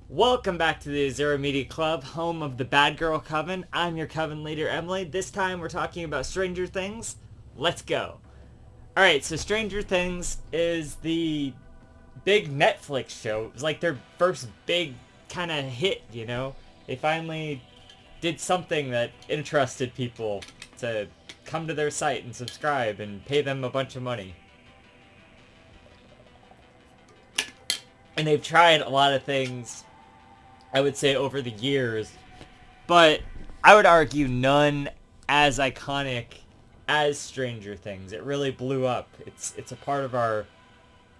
Welcome back to the Azura Media Club, home of the Bad Girl Coven. I'm your Coven leader, Emily. This time we're talking about Stranger Things. Let's go. Alright, so Stranger Things is the big Netflix show. It was like their first big kind of hit, you know? They finally did something that interested people to come to their site and subscribe and pay them a bunch of money. And they've tried a lot of things, I would say, over the years, but I would argue none as iconic as Stranger Things. It really blew up. It's a part of our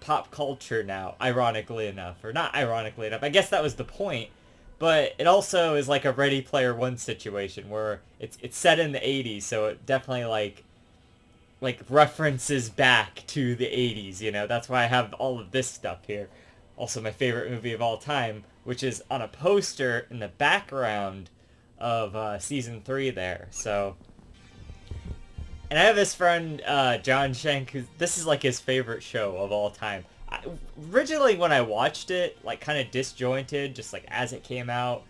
pop culture now, ironically enough. Or not ironically enough. I guess that was the point. But it also is like a Ready Player One situation where it's set in the 80s, so it definitely like references back to the 80s, you know. That's why I have all of this stuff here. Also my favorite movie of all time, which is on a poster in the background of season 3 there. So, and I have this friend, John Shank, who this is like his favorite show of all time. Originally when I watched it, like kind of disjointed, just like as it came out,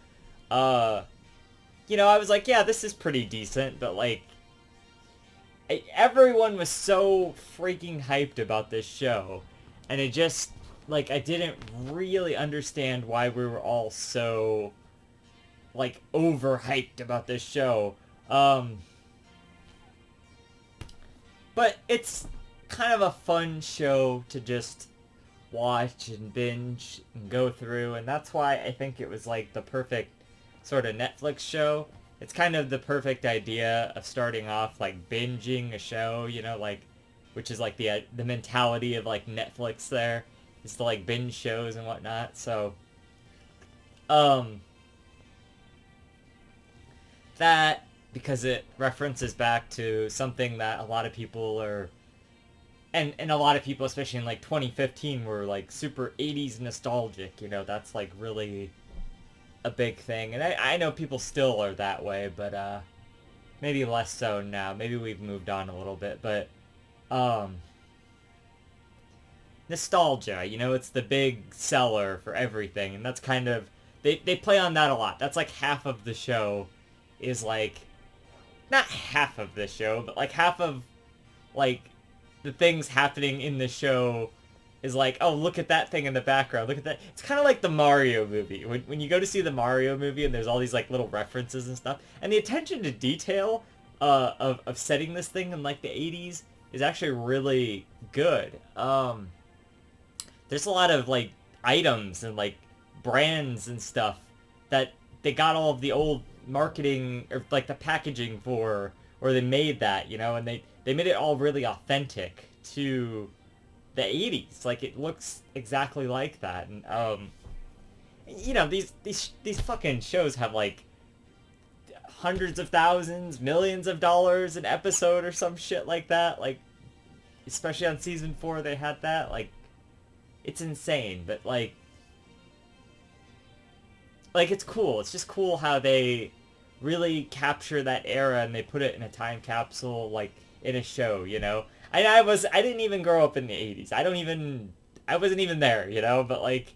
uh, I was like, yeah, this is pretty decent, but like, everyone was so freaking hyped about this show, and it just, like, I didn't really understand why we were all so, like, overhyped about this show. But it's kind of a fun show to just watch and binge and go through, and that's why I think it was like the perfect sort of Netflix show. It's kind of the perfect idea of starting off like binging a show, like, which is like the mentality of like Netflix there, is to like binge shows and whatnot. So, um, that, because it references back to something that a lot of people are, and a lot of people, especially in like 2015, were like super 80s nostalgic. That's like really a big thing, and I know people still are that way, but maybe less so now. Maybe we've moved on a little bit, but um, nostalgia, it's the big seller for everything, and that's kind of, they play on that a lot. That's like half of the show is like, not half of the show, but like half of like the things happening in the show is like, oh, look at that thing in the background. Look at that. It's kind of like the Mario movie. When you go to see the Mario movie and there's all these like little references and stuff, and the attention to detail of setting this thing in like the 80s is actually really good. There's a lot of like items and like brands and stuff that they got all of the old marketing or like the packaging for, or they made that, and they made it all really authentic to the 80s. Like, it looks exactly like that. And these fucking shows have like hundreds of thousands, millions of dollars an episode or some shit like that. Like, especially on season 4 they had that. Like, it's insane. But like it's cool. It's just cool how they really capture that era and they put it in a time capsule, like in a show, I didn't even grow up in the 80s. I wasn't even there, but like,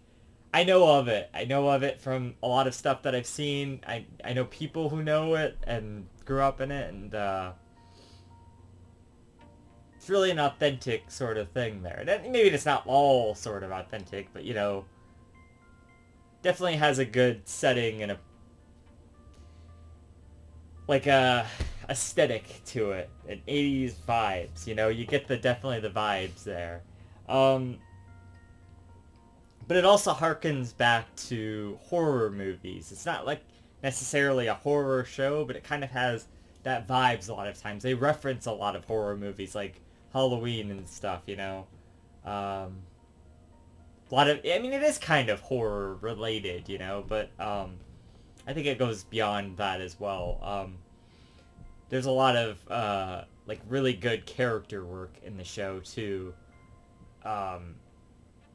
I know of it. I know of it from a lot of stuff that I've seen. I know people who know it and grew up in it, and it's really an authentic sort of thing there. Maybe it's not all sort of authentic, but definitely has a good setting and a like a aesthetic to it, and 80s vibes. You get definitely the vibes there. Um, but it also harkens back to horror movies. It's not like necessarily a horror show, but it kind of has that vibes a lot of times. They reference a lot of horror movies like Halloween and stuff. A lot of, I mean, it is kind of horror related, but I think it goes beyond that as well. There's a lot of like really good character work in the show too.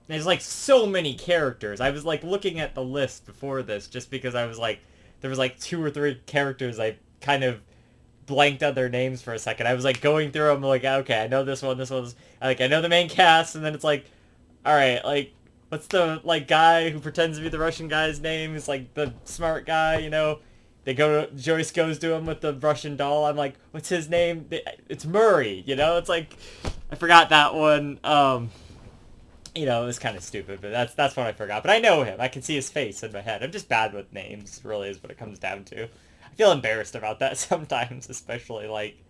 There's like so many characters. I was like looking at the list before this just because I was like, there was like 2 or 3 characters I kind of blanked on their names for a second. I was like going through them like, okay, I know this one, like I know the main cast, and then it's like, all right, like what's the like guy who pretends to be the Russian guy's name? Is like the smart guy, you know? They go to Joyce goes to him with the Russian doll. I'm like, what's his name? It's Murray, you know? It's like I forgot that one. You know, it was kind of stupid, but that's what I forgot. But I know him. I can see his face in my head. I'm just bad with names, really, is what it comes down to. I feel embarrassed about that sometimes, especially like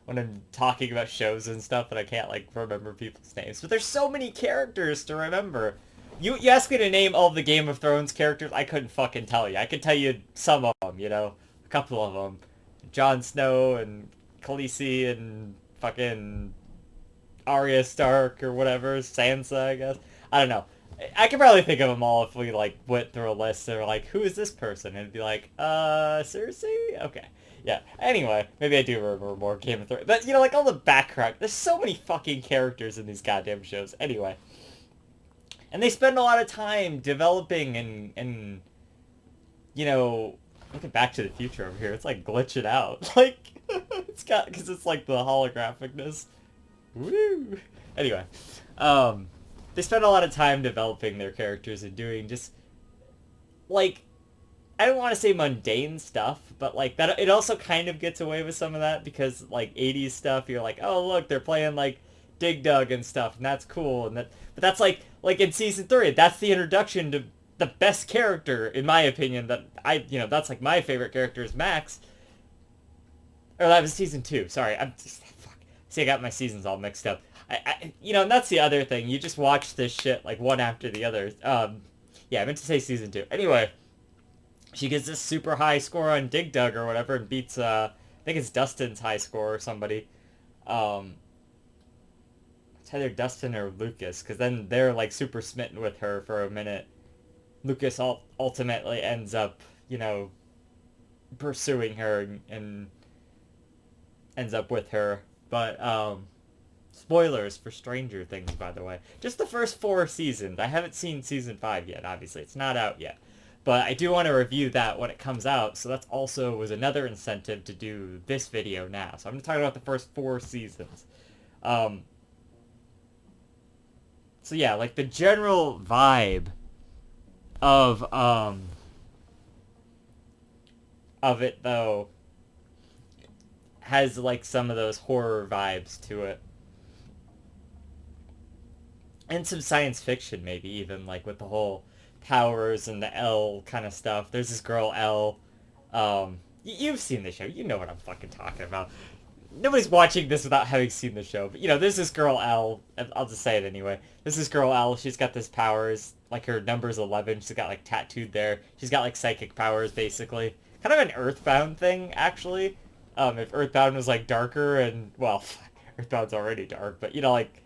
when I'm talking about shows and stuff and I can't like remember people's names. But there's so many characters to remember. You asked me to name all of the Game of Thrones characters, I couldn't fucking tell you. I could tell you some of them, you know, a couple of them. Jon Snow and Khaleesi and fucking Arya Stark or whatever, Sansa, I guess. I don't know. I could probably think of them all if we like went through a list. They're like, who is this person? And it'd be like, Cersei? Okay. Yeah. Anyway, maybe I do remember more Game of Thrones. But, you know, like all the background. There's so many fucking characters in these goddamn shows. Anyway. And they spend a lot of time developing and you know, look at Back to the Future over here. It's like glitching out. Like, it's got, because it's like the holographicness. Woo! Anyway, they spend a lot of time developing their characters and doing just, like, I don't want to say mundane stuff, but, like, that it also kind of gets away with some of that because, like, 80s stuff, you're like, oh, look, they're playing, like, Dig Dug and stuff, and that's cool, and that, but that's, like in Season 3, that's the introduction to the best character, in my opinion, that you know, that's, like, my favorite character is Max. Or that was Season 2, sorry, I'm just, fuck. See, I got my seasons all mixed up. You know, and that's the other thing. You just watch this shit, like, one after the other. Yeah, I meant to say Season 2. Anyway, she gets this super high score on Dig Dug or whatever and beats, I think it's Dustin's high score or somebody. It's either Dustin or Lucas, because then they're, like, super smitten with her for a minute. Lucas ultimately ends up, you know, pursuing her and ends up with her. But, spoilers for Stranger Things, by the way. Just the first 4 seasons. I haven't seen Season 5 yet, obviously. It's not out yet. But I do want to review that when it comes out, so that's also was another incentive to do this video now. So I'm going to talk about the first 4 seasons. So yeah, like the general vibe of it, though, has like some of those horror vibes to it. And some science fiction, maybe, even, like, with the whole powers and the L kind of stuff. There's this girl, L. You've seen the show. You know what I'm fucking talking about. Nobody's watching this without having seen the show. But, you know, there's this girl, L. I'll just say it anyway. There's this girl, L. She's got this powers. Like, her number's 11. She's got, like, tattooed there. She's got, like, psychic powers, basically. Kind of an Earthbound thing, actually. If Earthbound was, like, darker and, well, Earthbound's already dark. But, you know, like,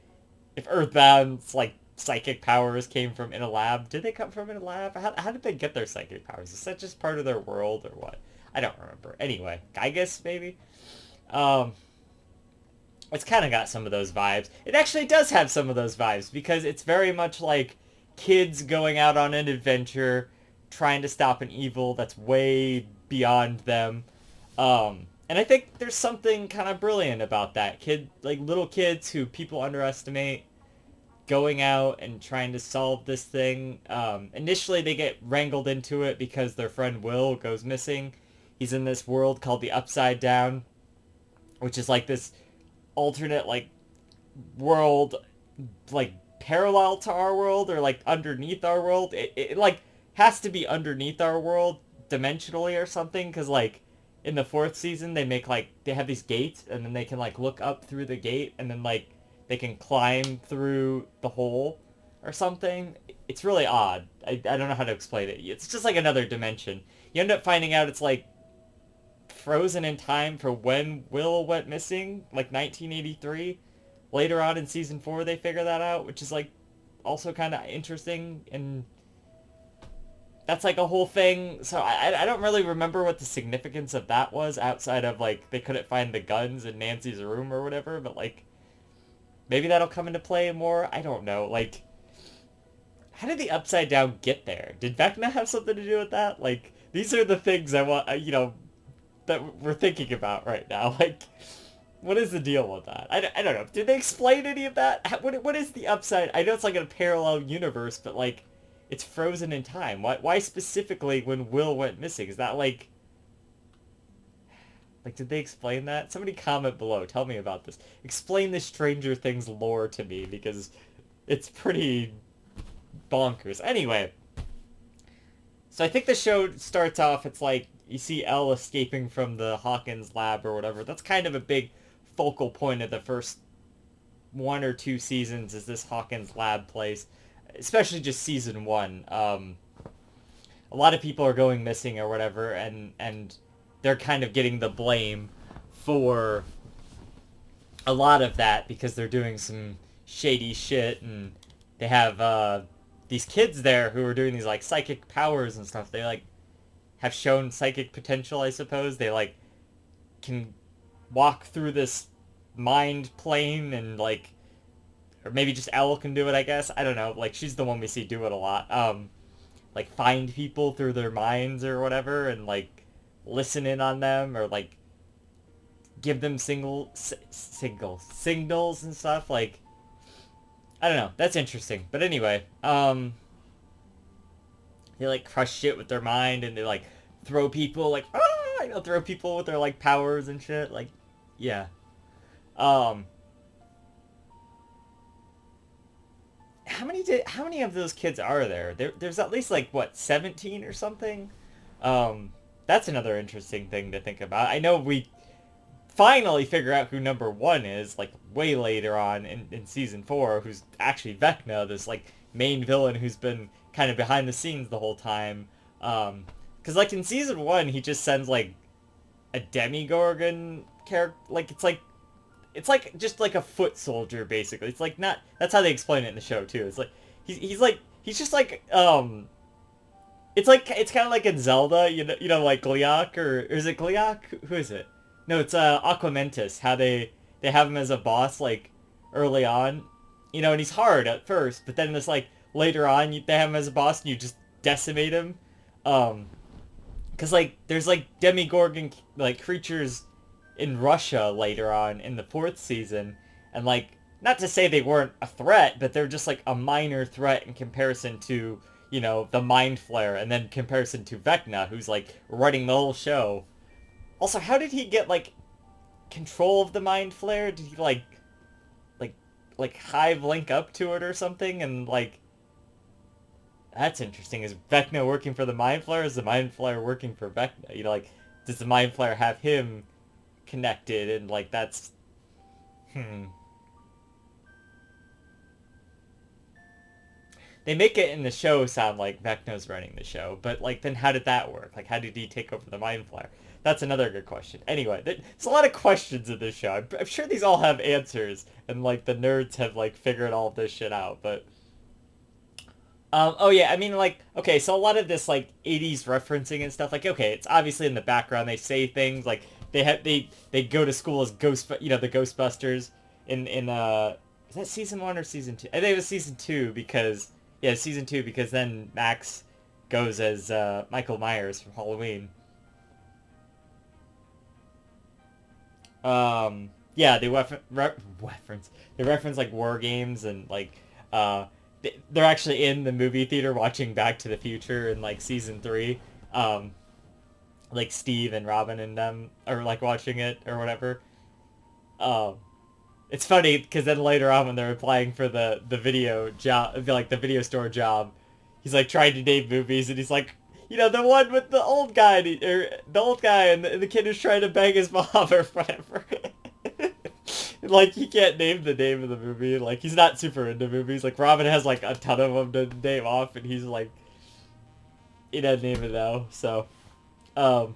if Earthbound's, like, psychic powers came from in a lab, did they come from in a lab? How did they get their psychic powers? Is that just part of their world or what? I don't remember. Anyway, I guess maybe. It's kind of got some of those vibes. It actually does have some of those vibes because it's very much like kids going out on an adventure, trying to stop an evil that's way beyond them. And I think there's something kind of brilliant about that. Little kids who people underestimate going out and trying to solve this thing. Initially they get wrangled into it because their friend Will goes missing. He's in this world called the Upside Down, which is like this alternate, like, world, like, parallel to our world or, like, underneath our world. It like, has to be underneath our world dimensionally or something, because, like, in the 4th season, they make, like, they have these gates, and then they can, like, look up through the gate, and then, like, they can climb through the hole or something. It's really odd. I don't know how to explain it. It's just, like, another dimension. You end up finding out it's, like, frozen in time for when Will went missing, like 1983. Later on in Season 4, they figure that out, which is, like, also kind of interesting, and that's, like, a whole thing. So I don't really remember what the significance of that was, outside of, like, they couldn't find the guns in Nancy's room or whatever, but, like, maybe that'll come into play more. I don't know. Like, how did the Upside Down get there? Did Vecna have something to do with that? Like, these are the things I want, you know, that we're thinking about right now. Like, What is the deal with that? I don't know. Did they explain any of that? What is the upside? I know it's like a parallel universe, but like, it's frozen in time. Why specifically when Will went missing? Is that like, did they explain that? Somebody comment below. Tell me about this. Explain the Stranger Things lore to me, because it's pretty bonkers. Anyway, so I think the show starts off, it's like, you see Elle escaping from the Hawkins lab or whatever. That's kind of a big focal point of the first 1 or 2 seasons, is this Hawkins lab place. Especially just season 1. A lot of people are going missing or whatever, and they're kind of getting the blame for a lot of that because they're doing some shady shit, and they have these kids there who are doing these like psychic powers and stuff. They like have shown psychic potential, I suppose. They like can walk through this mind plane, and like, or maybe just Elle can do it, I guess. I don't know. Like, she's the one we see do it a lot. Like, find people through their minds or whatever, and like listen in on them, or like give them signals and stuff. Like, I don't know. That's interesting. But anyway, they like crush shit with their mind, and they like throw people like, throw people with their like powers and shit. Like, yeah. How many of those kids are there? There's at least like, what, 17 or something? That's another interesting thing to think about. I know we finally figure out who number 1 is, like, way later on in season 4, who's actually Vecna, this like main villain who's been kind of behind the scenes the whole time. Because like in season 1, he just sends like a Demigorgon character. Like, it's like just like a foot soldier, basically. It's like, not, that's how they explain it in the show too. It's like he's just like it's kind of like in Zelda, you know, like Gleeok, or is it Gleeok? Who is it? No, it's Aquamentus. How they have him as a boss like early on, you know, and he's hard at first, but then it's like later on they have him as a boss and you just decimate him, because like there's like Demigorgon like creatures in Russia later on in the 4th season, and like, not to say they weren't a threat, but they're just like a minor threat in comparison to, you know, the Mind Flayer, and then comparison to Vecna, who's like running the whole show. Also, how did he get like control of the Mind Flayer? Did he like hive link up to it or something? And like, that's interesting. Is Vecna working for the Mind Flayer? Is the Mind Flayer working for Vecna? You know, like, does the Mind Flayer have him connected? And like, that's they make it in the show sound like Vecna's running the show, but like, then how did that work? Like, how did he take over the Mind Flayer? That's another good question. Anyway, there's a lot of questions in this show. I'm sure these all have answers, and like the nerds have like figured all this shit out. But oh yeah, I mean, like, okay, so a lot of this like 80s referencing and stuff, like, okay, it's obviously in the background. They say things like they go to school as the Ghostbusters in is that season 1 or season 2? I think it was season 2, because yeah, season 2, because then Max goes as Michael Myers from Halloween. Yeah, they reference like war games, and like they're actually in the movie theater watching Back to the Future in like season 3. Like Steve and Robin and them are like watching it or whatever. It's funny because then later on when they're applying for the video job, like the video store job, he's like trying to name movies, and he's like, you know, the one with the old guy, or the old guy, and the kid who's trying to bang his mom or whatever. Like, he can't name the name of the movie. Like, he's not super into movies. Like, Robin has like a ton of them to name off, and he's like, he doesn't even know. So, I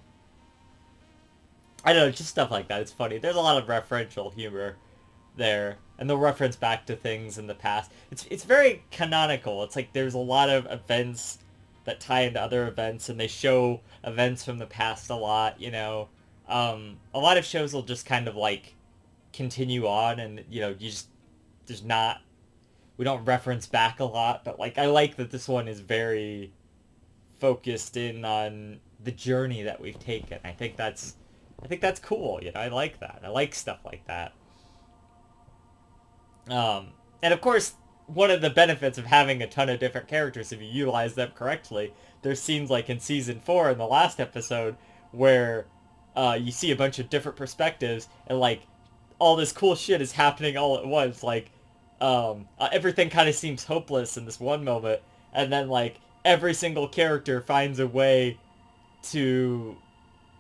don't know, just stuff like that. It's funny. There's a lot of referential humor there, and they'll reference back to things in the past. It's very canonical. It's like there's a lot of events that tie into other events, and they show events from the past a lot, you know. A lot of shows will just kind of like continue on, and you know, we don't reference back a lot, but like, I like that this one is very focused in on the journey that we've taken. I think that's I think that's cool. You know, I like that. I like stuff like that. And of course, one of the benefits of having a ton of different characters, if you utilize them correctly, there's scenes like in season 4 in the last episode where you see a bunch of different perspectives and like all this cool shit is happening all at once. Like everything kind of seems hopeless in this one moment, and then like every single character finds a way to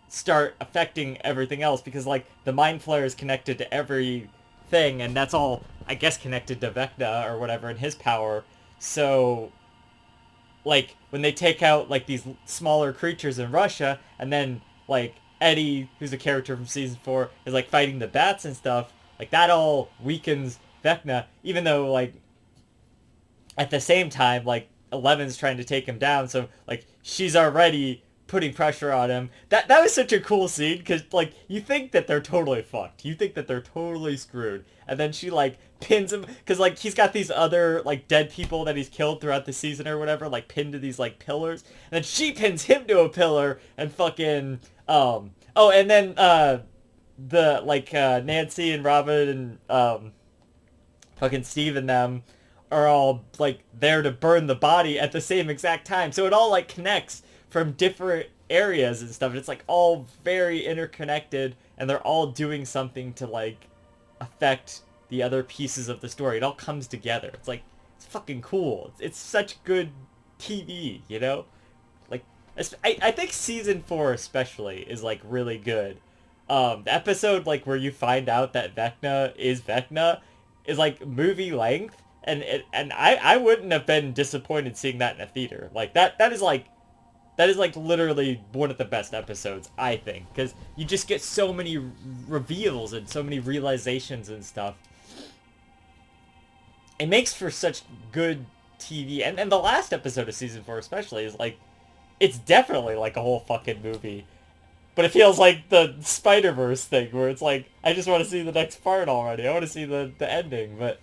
start affecting everything else because like the mind flare is connected to everything, and that's all I guess connected to Vecna or whatever in his power. So like when they take out like these smaller creatures in Russia, and then like Eddie, who's a character from season 4, is like fighting the bats and stuff, like that all weakens Vecna, even though like at the same time like Eleven's trying to take him down, so like she's already putting pressure on him. That was such a cool scene because like you think that they're totally fucked, you think that they're totally screwed, and then she like pins him because like he's got these other like dead people that he's killed throughout the season or whatever like pinned to these like pillars, and then she pins him to a pillar and fucking oh, and then the like Nancy and Robin and fucking Steve and them are all like there to burn the body at the same exact time, so it all like connects from different areas and stuff. It's like all very interconnected, and they're all doing something to like affect the other pieces of the story. It all comes together. It's like it's fucking cool. It's such good TV, you know? Like I think season 4 especially is like really good. The episode like where you find out that Vecna is like movie length, and I wouldn't have been disappointed seeing that in a theater. Like that is like literally one of the best episodes, I think, because you just get so many reveals and so many realizations and stuff. It makes for such good TV, and the last episode of season 4 especially is like, it's definitely like a whole fucking movie, but it feels like the Spider-Verse thing where it's like, I just want to see the next part already. I want to see the ending, but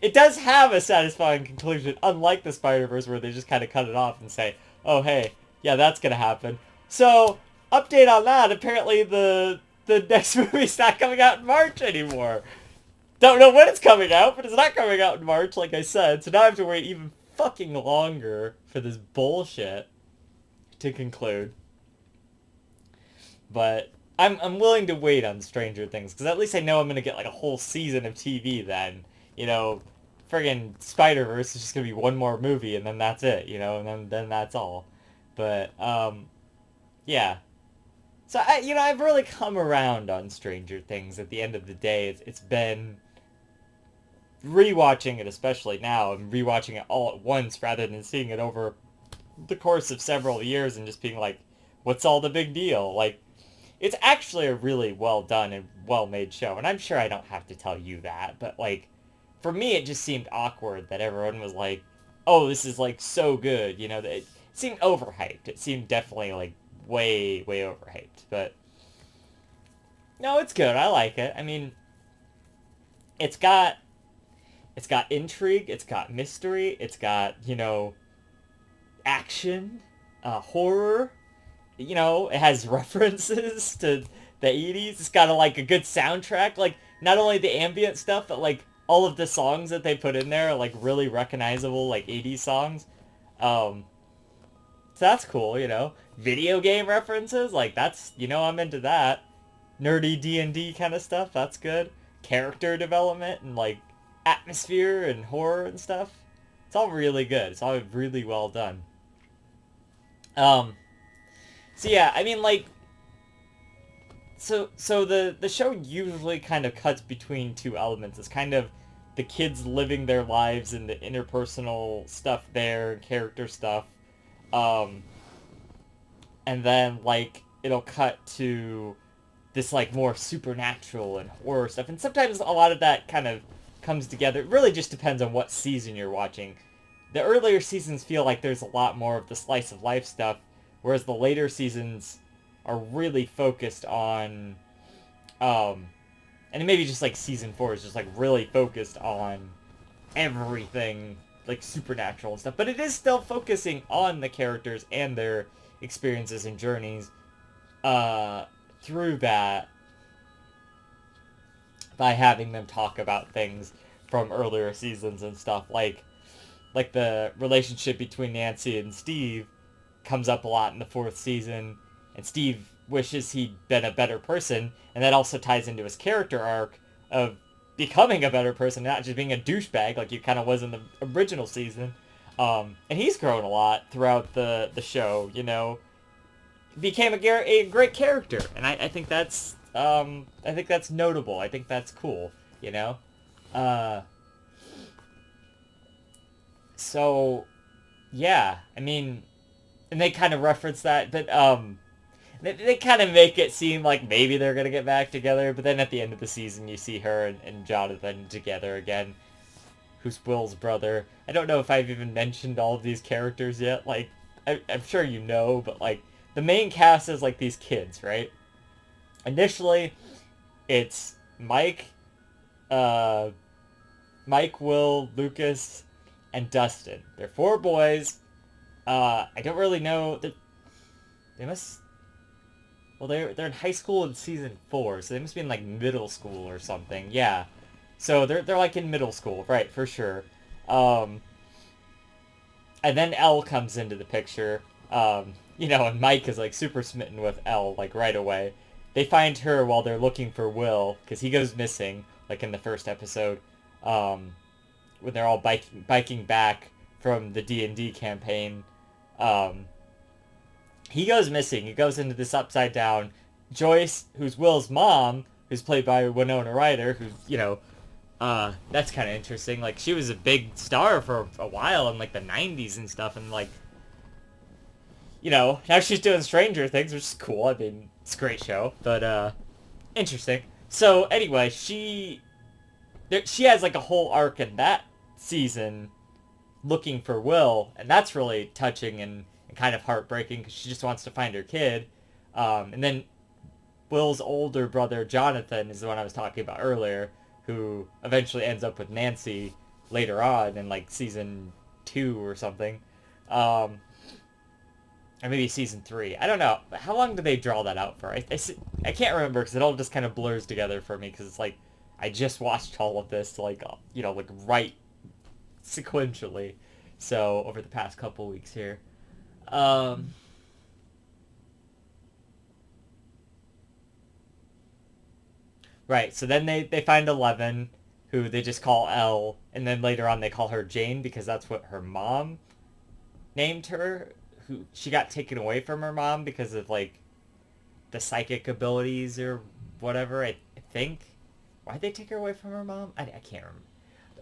it does have a satisfying conclusion, unlike the Spider-Verse where they just kind of cut it off and say, oh hey, yeah, that's gonna happen. So, update on that. Apparently the next movie's not coming out in March anymore. Don't know when it's coming out, but it's not coming out in March, like I said. So now I have to wait even fucking longer for this bullshit to conclude. But I'm willing to wait on Stranger Things, because at least I know I'm gonna get like a whole season of TV then. You know, friggin' Spider-Verse is just gonna be one more movie, and then that's it, you know, and then that's all. But, yeah. So, I've really come around on Stranger Things at the end of the day. It's been rewatching it, especially now, and rewatching it all at once rather than seeing it over the course of several years and just being like, what's all the big deal? Like, it's actually a really well done and well made show, and I'm sure I don't have to tell you that, but like, for me it just seemed awkward that everyone was like, oh, this is like so good, you know, that it seemed overhyped. It seemed definitely like way overhyped, but no, it's good. I like it. I mean, it's got intrigue, it's got mystery, it's got, you know, action, horror. You know, it has references to the 80s. It's got like a good soundtrack. Like, not only the ambient stuff, but like all of the songs that they put in there are like really recognizable, like 80s songs. So that's cool, you know. Video game references, like that's, you know, I'm into that. Nerdy D&D kind of stuff, that's good. Character development and like atmosphere and horror and stuff. It's all really good. It's all really well done. So yeah, I mean, like, so the show usually kind of cuts between two elements. It's kind of the kids living their lives and the interpersonal stuff there, character stuff, and then like it'll cut to this like more supernatural and horror stuff, and sometimes a lot of that kind of comes together. It really just depends on what season you're watching. The earlier seasons feel like there's a lot more of the slice of life stuff, whereas the later seasons are really focused on, and maybe just like season 4 is just like really focused on everything like supernatural and stuff, but it is still focusing on the characters and their experiences and journeys, through that by having them talk about things from earlier seasons and stuff, like the relationship between Nancy and Steve comes up a lot in the fourth season, and Steve wishes he'd been a better person, and that also ties into his character arc of becoming a better person, not just being a douchebag like he kind of was in the original season. And he's grown a lot throughout the show, you know. Became a great character, and I think that's notable. I think that's cool, you know. Uh, so yeah, I mean, and they kind of reference that, but they kind of make it seem like maybe they're gonna get back together, but then at the end of the season, you see her and Jonathan together again, who's Will's brother. I don't know if I've even mentioned all of these characters yet. Like, I'm sure you know, but like the main cast is like these kids, right? Initially, it's uh, Mike, Will, Lucas, and Dustin. They're four boys. I don't really know. They must. Well, they're in high school in season 4, so they must be in like middle school or something. Yeah, so they're like in middle school, right? For sure. Um, and then Elle comes into the picture. You know, and Mike is like super smitten with Elle like right away. They find her while they're looking for Will because he goes missing like in the first episode. Um, when they're all biking back from the D&D campaign. Um, he goes missing. He goes into this upside down. Joyce, who's Will's mom, who's played by Winona Ryder, who's, you know, that's kind of interesting. Like, she was a big star for a while in, like, the 90s and stuff, and, like, you know, now she's doing Stranger Things, which is cool. I mean, it's a great show, but, interesting. So, anyway, she has, like, a whole arc in that season looking for Will, and that's really touching and kind of heartbreaking because she just wants to find her kid. And then Will's older brother, Jonathan, is the one I was talking about earlier, who eventually ends up with Nancy later on in like season 2 or something. Or maybe season 3. I don't know. How long do they draw that out for? I can't remember because it all just kind of blurs together for me because it's like I just watched all of this like, you know, like right sequentially. So over the past couple weeks here. Um, right, so then they find Eleven, who they just call Elle, and then later on they call her Jane because that's what her mom named her. Who she got taken away from her mom because of like the psychic abilities or whatever. I think. Why'd they take her away from her mom? I can't remember.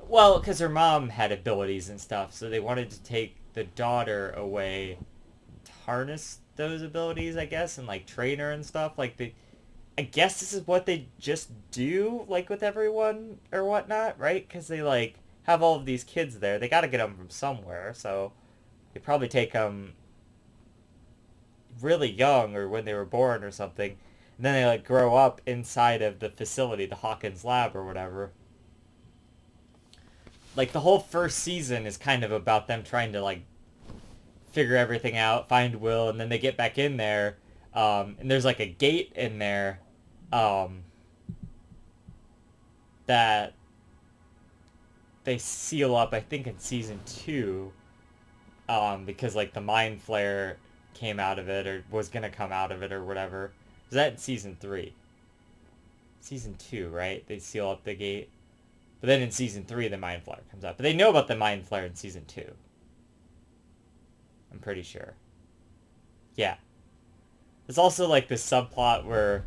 Well, because her mom had abilities and stuff, so they wanted to take the daughter away to harness those abilities, I guess, and like train her and stuff. Like I guess this is what they just do, like with everyone or whatnot, right? Because they like have all of these kids there. They got to get them from somewhere, so they probably take them really young or when they were born or something. And then they like grow up inside of the facility, the Hawkins lab or whatever. Like the whole first season is kind of about them trying to like figure everything out, find Will, and then they get back in there. And there's like a gate in there um, that they seal up, I think, in season 2 because like the mind flare came out of it or was gonna come out of it or whatever. Was that in season 3? Season 2, right? They seal up the gate. But then in season 3, the mind flare comes out. But they know about the mind flare in season 2. I'm pretty sure. Yeah. There's also like this subplot where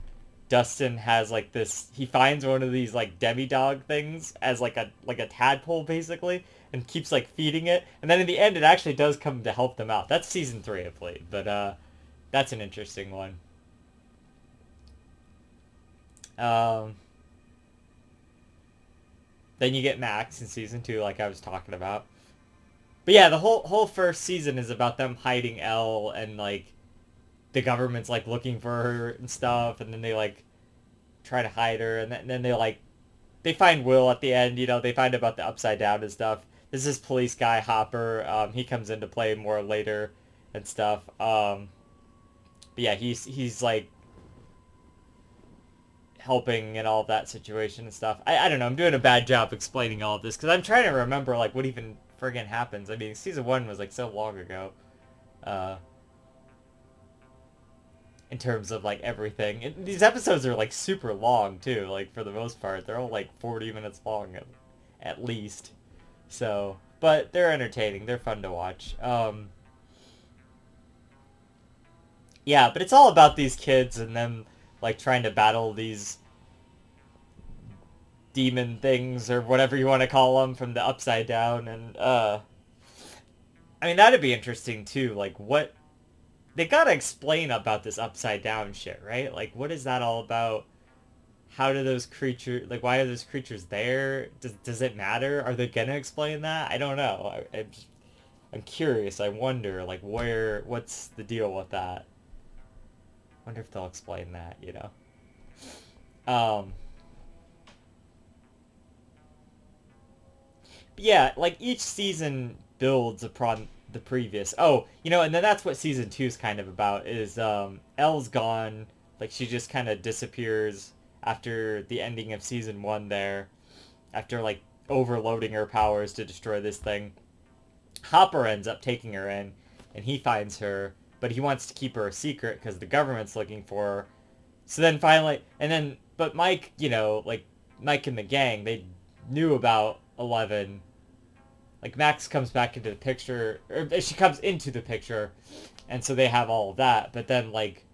Dustin has like this. He finds one of these like demi-dog things as like a tadpole basically, and keeps like feeding it. And then in the end, it actually does come to help them out. That's season 3, I believe. But that's an interesting one. Um, then you get Max in season 2, like I was talking about. But yeah, the whole first season is about them hiding Elle and like the government's like looking for her and stuff, and then they like try to hide her, and then they like they find Will at the end. You know, they find about the upside down and stuff. This is police guy Hopper. He comes into play more later and stuff. But yeah, he's like helping in all of that situation and stuff. I don't know. I'm doing a bad job explaining all of this because I'm trying to remember like what even friggin' happens. I mean, season 1 was like so long ago. Uh, in terms of like everything. These episodes are like super long too, like for the most part. They're all like 40 minutes long at least. So, but they're entertaining. They're fun to watch. Yeah, but it's all about these kids and them like trying to battle these demon things or whatever you want to call them from the upside down and I mean that'd be interesting too. Like what they gotta explain about this upside down shit, right? Like, what is that all about? How do those creatures, like, why are those creatures there? Does it matter? Are they gonna explain that? I don't know. I'm curious. I wonder, like, what's the deal with that? Wonder if they'll explain that, you know? Um, yeah, like, each season builds upon the previous. Oh, you know, and then that's what season 2 is kind of about, is, Elle's gone. Like, she just kind of disappears after the ending of season 1 there. After, like, overloading her powers to destroy this thing. Hopper ends up taking her in, and he finds her, but he wants to keep her a secret because the government's looking for her. So then finally, but Mike, you know, like, Mike and the gang, they knew about 11. Like, Max comes back into the picture, or she comes into the picture, and so they have all of that. But then, like,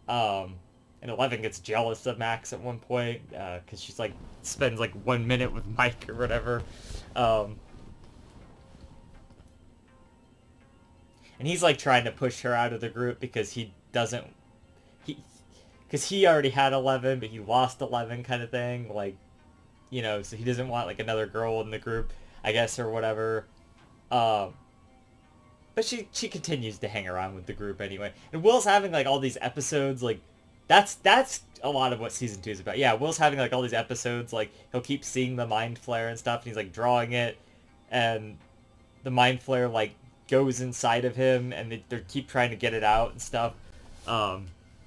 and 11 gets jealous of Max at one point, because she's, like, spends, like, 1 minute with Mike or whatever. And he's, like, trying to push her out of the group because he doesn't, because he already had 11, but he lost 11 kind of thing. Like, you know, so he doesn't want, like, another girl in the group, I guess, or whatever. But she continues to hang around with the group anyway. And Will's having, like, all these episodes, like, that's a lot of what season 2 is about. Yeah, Will's having, like, all these episodes, like, he'll keep seeing the mind flare and stuff, and he's, like, drawing it, and the mind flare, like, goes inside of him, and they keep trying to get it out and stuff.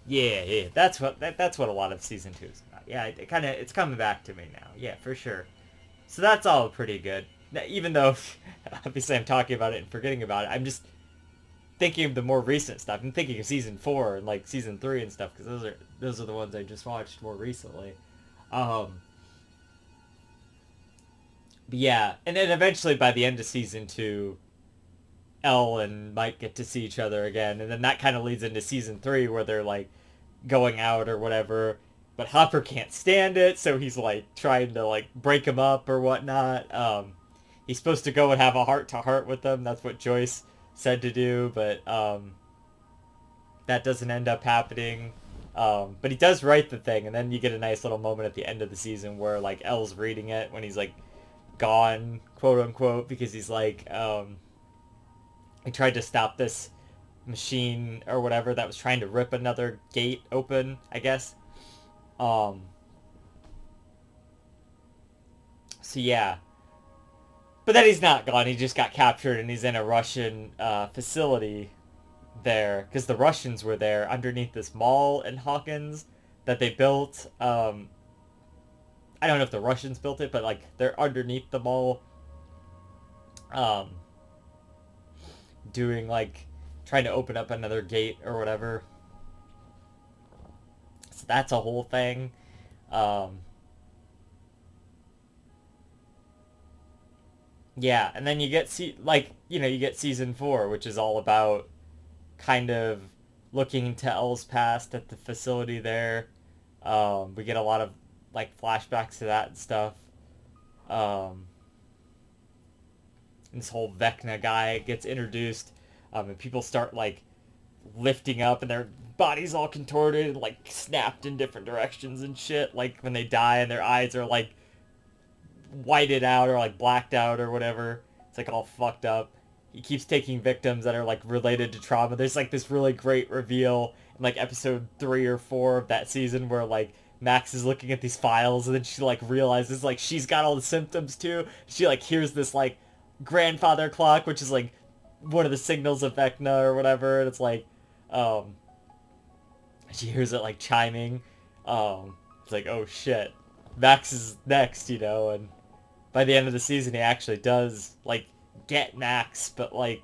Yeah, that's what a lot of season 2 is about. Yeah, it's coming back to me now. Yeah, for sure. So that's all pretty good. Even though, obviously, I'm talking about it and forgetting about it, I'm just thinking of the more recent stuff. I'm thinking of season 4 and like season 3 and stuff because those are the ones I just watched more recently. But yeah, and then eventually by the end of season 2, Elle and Mike get to see each other again, and then that kind of leads into season 3 where they're like going out or whatever. But Hopper can't stand it, so he's like trying to like break him up or whatnot. He's supposed to go and have a heart-to-heart with them. That's what Joyce said to do, but that doesn't end up happening. But he does write the thing, and then you get a nice little moment at the end of the season where like Elle's reading it when he's like gone, quote unquote, because he's like he tried to stop this machine or whatever that was trying to rip another gate open, I guess. So yeah. But then he's not gone. He just got captured and he's in a Russian facility there. Because the Russians were there underneath this mall in Hawkins that they built. I don't know if the Russians built it, but like they're underneath the mall. Doing like, trying to open up another gate or whatever. So that's a whole thing. Yeah, and then you get you get season 4, which is all about kind of looking into Elle's past at the facility there. We get a lot of like flashbacks to that and stuff. This whole Vecna guy gets introduced, and people start like lifting up, and their bodies all contorted, and, like snapped in different directions and shit. Like when they die, and their eyes are like whited out or like blacked out or whatever. It's like all fucked up. He keeps taking victims that are like related to trauma. There's like this really great reveal in like episode 3 or 4 of that season where like Max is looking at these files and then she like realizes like she's got all the symptoms too. She like hears this like grandfather clock, which is like one of the signals of Vecna or whatever, and it's like she hears it like chiming. It's like, oh shit, Max is next, and by the end of the season, he actually does, like, get Max, but, like,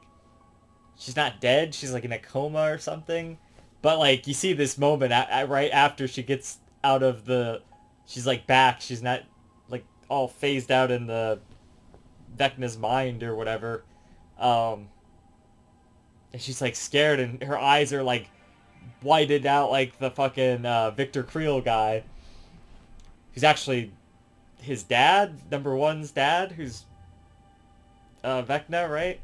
she's not dead. She's, like, in a coma or something. But, like, you see this moment right after she gets out of the... She's, like, back. She's not, like, all phased out in the Vecna's mind or whatever. And she's, like, scared, and her eyes are, like, whited out like the fucking Victor Creel guy. Who's actually his dad, number one's dad, who's Vecna, right?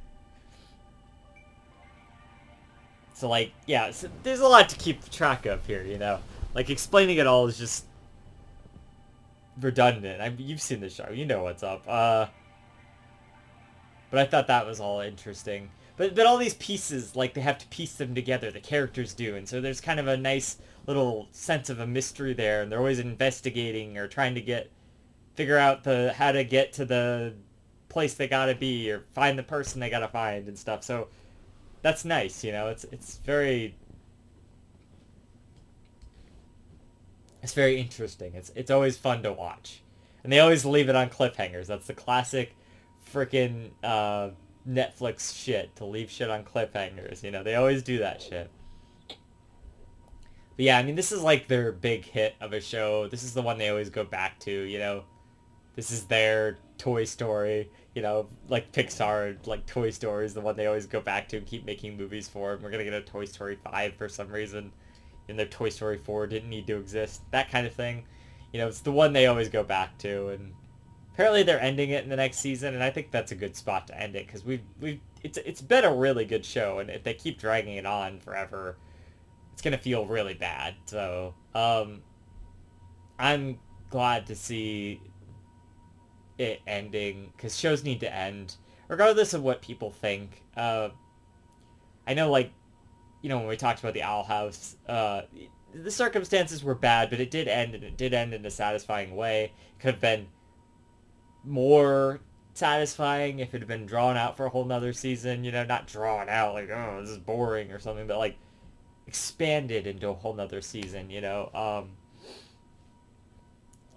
So, like, yeah, so there's a lot to keep track of here, Like, explaining it all is just redundant. You've seen the show. You know what's up. But I thought that was all interesting. But all these pieces, like, they have to piece them together. The characters do. And so there's kind of a nice little sense of a mystery there. And they're always investigating or trying to figure out how to get to the place they gotta be or find the person they gotta find and stuff. So that's nice, It's very interesting. It's always fun to watch, and they always leave it on cliffhangers. That's the classic, freaking Netflix shit, to leave shit on cliffhangers. They always do that shit. But yeah, I mean, this is like their big hit of a show. This is the one they always go back to. This is their Toy Story. Like Pixar, like Toy Story is the one they always go back to and keep making movies for. And we're gonna get a Toy Story 5 for some reason. And their Toy Story 4 didn't need to exist. That kind of thing. It's the one they always go back to. And apparently they're ending it in the next season, and I think that's a good spot to end it, because it's been a really good show, and if they keep dragging it on forever, it's gonna feel really bad. So I'm glad to see it ending, because shows need to end regardless of what people think. I know, like, when we talked about the Owl House, the circumstances were bad, but it did end, and it did end in a satisfying way. It could have been more satisfying if it had been drawn out for a whole nother season, not drawn out like, oh, this is boring or something, but like expanded into a whole nother season,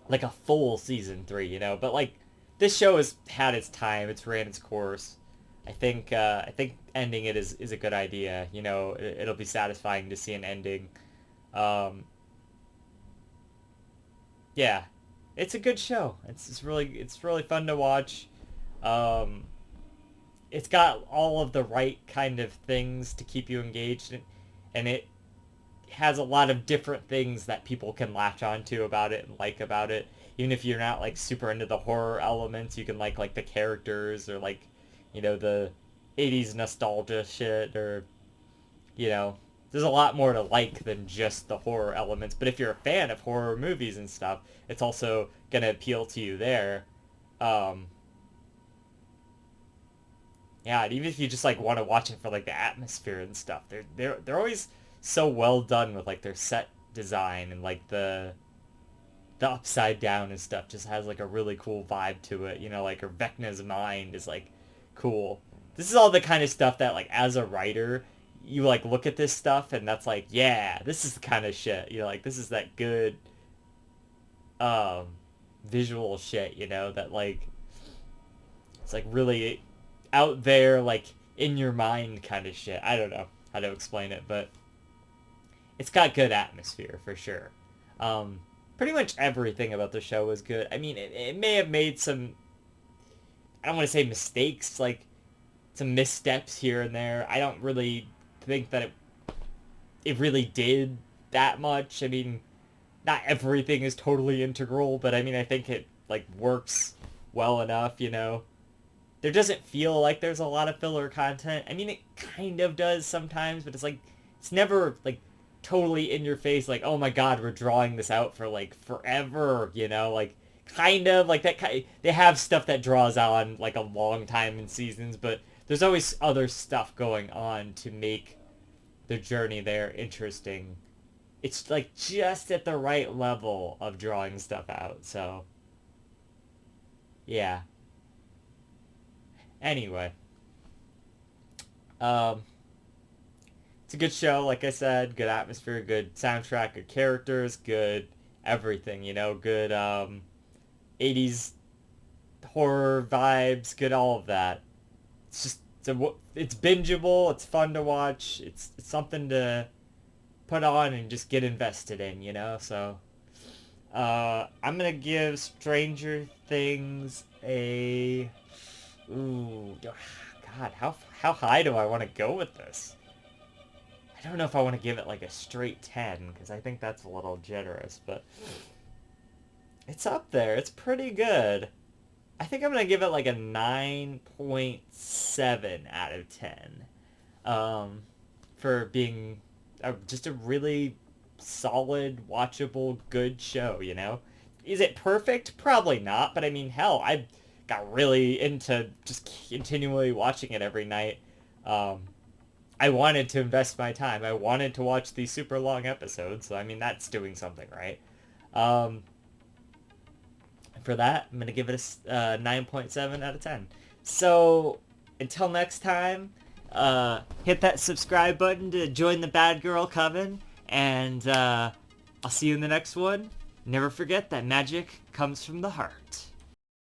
like a full season 3, but like this show has had its time, it's ran its course. I think ending it is a good idea. It'll be satisfying to see an ending. Yeah, it's a good show. It's really fun to watch. It's got all of the right kind of things to keep you engaged, and it has a lot of different things that people can latch onto about it and like about it. Even if you're not like super into the horror elements, you can like the characters, or like, the 80s nostalgia shit, or there's a lot more to like than just the horror elements. But if you're a fan of horror movies and stuff, it's also gonna appeal to you there. Yeah, and even if you just like want to watch it for like the atmosphere and stuff, they're always so well done with like their set design, and like the upside down and stuff just has like a really cool vibe to it. Like her Vecna's mind is like cool. This is all the kind of stuff that, like, as a writer, you like look at this stuff and that's like, yeah, this is the kind of shit. Like, this is that good visual shit, that like it's like really out there, like in your mind kind of shit. I don't know how to explain it, but it's got good atmosphere for sure. Pretty much everything about the show was good. I mean, it may have made some, I don't want to say mistakes, like some missteps here and there. I don't really think that it really did that much. I mean, not everything is totally integral, but I mean, I think it like works well enough, There doesn't feel like there's a lot of filler content. I mean, it kind of does sometimes, but it's like, it's never like totally in your face, like, oh my god, we're drawing this out for like forever, like kind of like that kind. They have stuff that draws on like a long time in seasons, but there's always other stuff going on to make the journey there interesting. It's like just at the right level of drawing stuff out. So yeah. Anyway, it's a good show, like I said. Good atmosphere, good soundtrack, good characters, good everything, you know, good 80s horror vibes, good all of that. It's just it's bingeable, it's fun to watch, it's something to put on and just get invested in, you know. So I'm gonna give Stranger Things a ooh God, how high do I want to go with this? I don't know if I want to give it like a straight 10 because I think that's a little generous, but it's up there. It's pretty good. I think I'm gonna give it like a 9.7 out of 10. For being just a really solid, watchable, good show, you know? Is it perfect? Probably not, but I mean, hell, I got really into just continually watching it every night. Um, I wanted to invest my time. I wanted to watch these super long episodes, so I mean, that's doing something right. Um, for that, I'm going to give it a 9.7 out of 10. So, until next time, hit that subscribe button to join the Bad Girl Coven, and I'll see you in the next one. Never forget that magic comes from the heart.